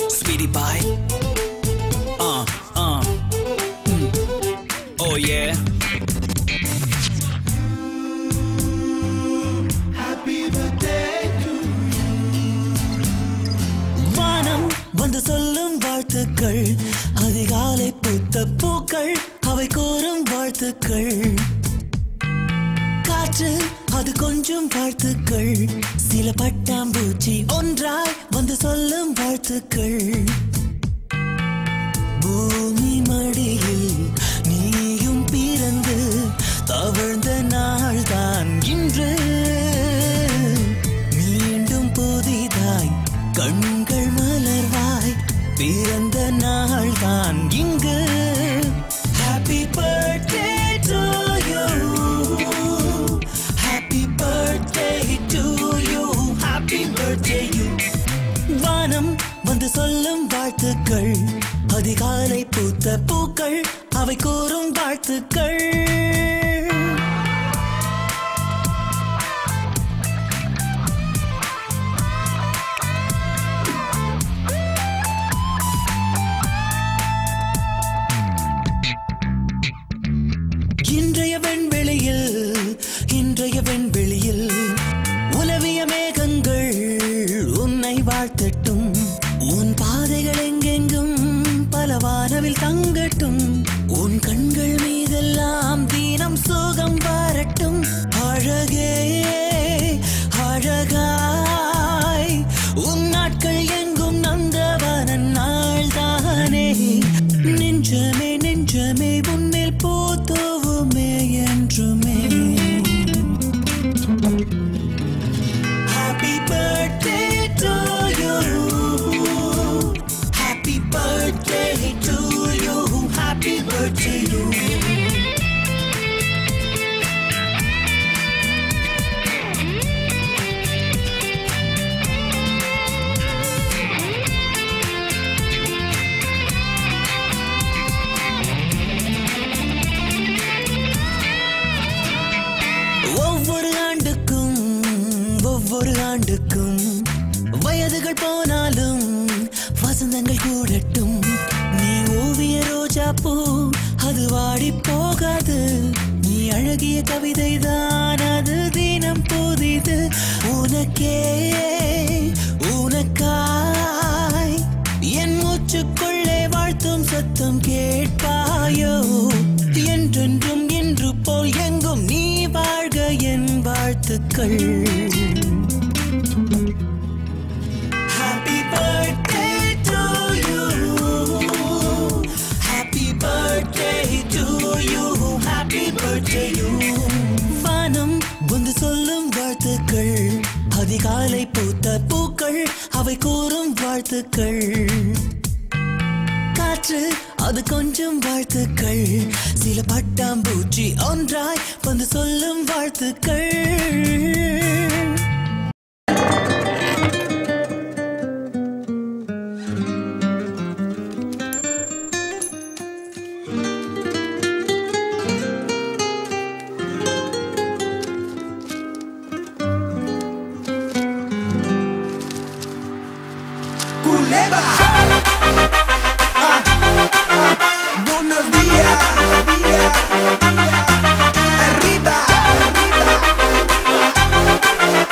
Sweetie pie. Oh yeah. வாழ்த்துக்கள் அதிகாலை பூத்த பூக்கள் அவை கோரும் வாழ்த்துக்கள் காற்று அது கொஞ்சம் வாழ்த்துக்கள் சில பட்டாம்பூச்சி ஒன்றாய் வந்து சொல்லும் வாழ்த்துக்கள் பூமி மடியில் நீயும் பிறந்து தவழ்ந்த நாள்தான் இன்று மீண்டும் புதிதாய் கண்கள் மலர்வாய் பிறந்த நாள்தான் இங்கு Happy birthday to you Happy birthday to you Happy birthday you வானம் வந்து சொல்லும் வாழ்த்துக்கள் அதிகாலை பூத்த பூக்கள் அவை கோரும் வாழ்த்துக்கள் இன்றைய வெண்வெளியில் உலவிய மேகங்கள் உன்னை வாழ்த்தட்டும் உன் பாதைகள் எங்கெங்கும் பல வானவில் தங்கட்டும் உன் கண்கள் மீதெல்லாம் தீனம் சோகம் வரட்டும் அழகே அழகாய் உன் நாட்கள் எங்கும் நந்தவனன் நாள்தானே நெஞ்சமே நெஞ்சமே உன்மேல் போத்தோவுமே என்றுமே Happy birthday to you Happy birthday to you Happy birthday to you ஒவ்வொரு ஆண்டுக்கும் வயதுகள் போனாலும் வசந்தங்கள் கூடட்டும் நீ ஓவிய ரோஜா பூ அது வாடி போகாது நீ அழகிய கவிதை தான் அது தினம் புதிது உனக்கே உனக்காய் என் மூச்சுக்குள்ளே வாழ்த்தும் சத்தம் கேட்பாயோ என்றென்றும் என்று போல் எங்கும் நீ வாழ்க என் வாழ்த்துக்கள் Happy birthday to you Happy birthday to you Happy birthday you வானம் வந்து சொல்லும் வாழ்த்துக்கள் அதிகாலை பூத்த பூக்கள் அவை கூறும் வாழ்த்துக்கள் காற்று அது கொஞ்சம் வாழ்த்துக்கள் சில பட்டாம்பூச்சி ஒன்றாய் வந்து சொல்லும் வாழ்த்துக்கள் Buenos días, arriba, arriba.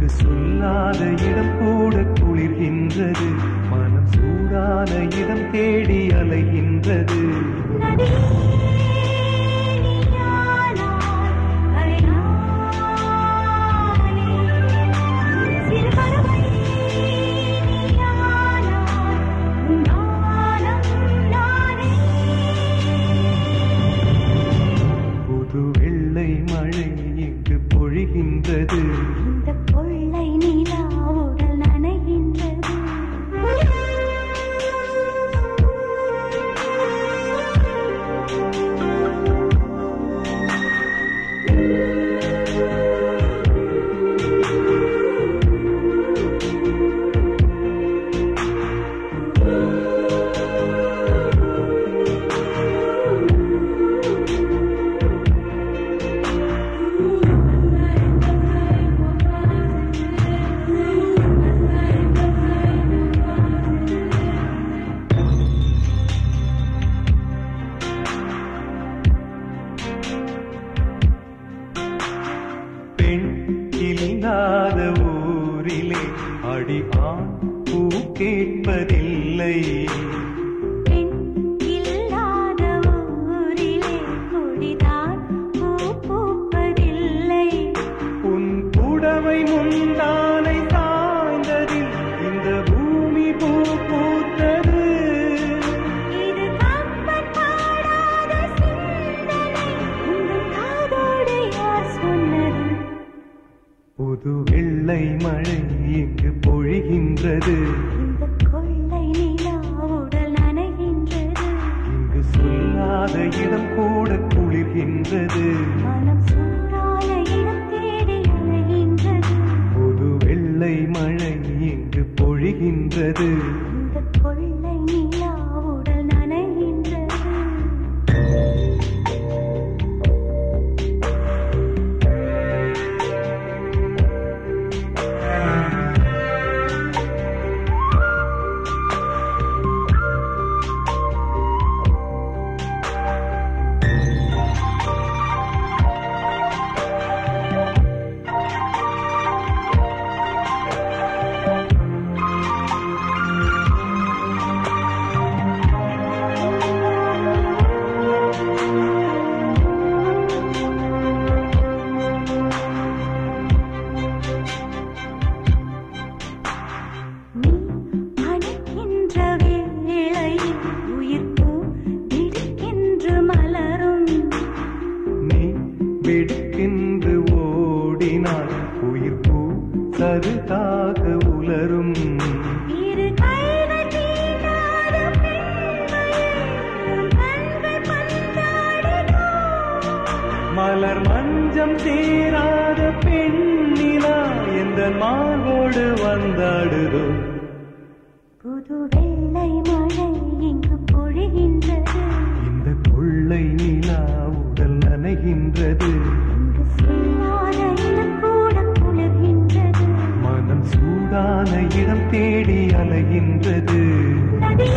இங்கு சொல்லாத இடம் கூட குளிர்கின்றது, மனம் சூடான இடம் தேடி அலைகின்றது. புது வெள்ளை மழை இங்கு பொழிகின்றது, இந்த கொள்ளை நிலா உடல் நனைகின்றது. இல்லாத ஊரிலே அடி ஆண் பூ கேட்பதில்லை, பெண் இல்லாத ஊரிலே கொடிதான் பூ பூப்பதில்லை. உன் புடவை முந்தானை சாய்ந்ததில் இந்த பூமி பூ பூத்தது. இது கம்பன் பாடாத சிந்தனை, உங்கள் காதோடு யார் சொன்னது? புது வெள்ளை மழை இங்கு பொழிகின்றது, இந்த கொள்ளை நிலா உடல் நனைகின்றது. இங்கு சொல்லாத இடம் கூட குளிர்கின்றது, மனம் சூடான இடம் தேடி அலைகின்றது. புது வெள்ளை மழை இங்கு பொழிகின்றது. இந்த கொள்ளை நிலா உடல் நனைகின்றது. நீ அணைக்கின்ற வேளையில் உயிர் பூ திடுக்கென்று மலரும். நீ வெடுக்கென்று ஓடினால் உயிர் பூ சருதாக உலரும். இரு கைகள் தீண்டாத பெண்மையே, உன் கண்கள் பந்தாடினோ. மலர் மஞ்சம் சேராத பெண்ணிலா எந்த மார்போடு வந்தாடுதோ. புது வெள்ளை மழை இங்கு பொழிகின்றது, இந்த கொள்ளை நிலா உடல் நனைகின்றது, இங்கு சொல்லாத இடம் கூட குளிர்கின்றது. மனம் சூடான இடம் தேடி அலைகின்றது. நதி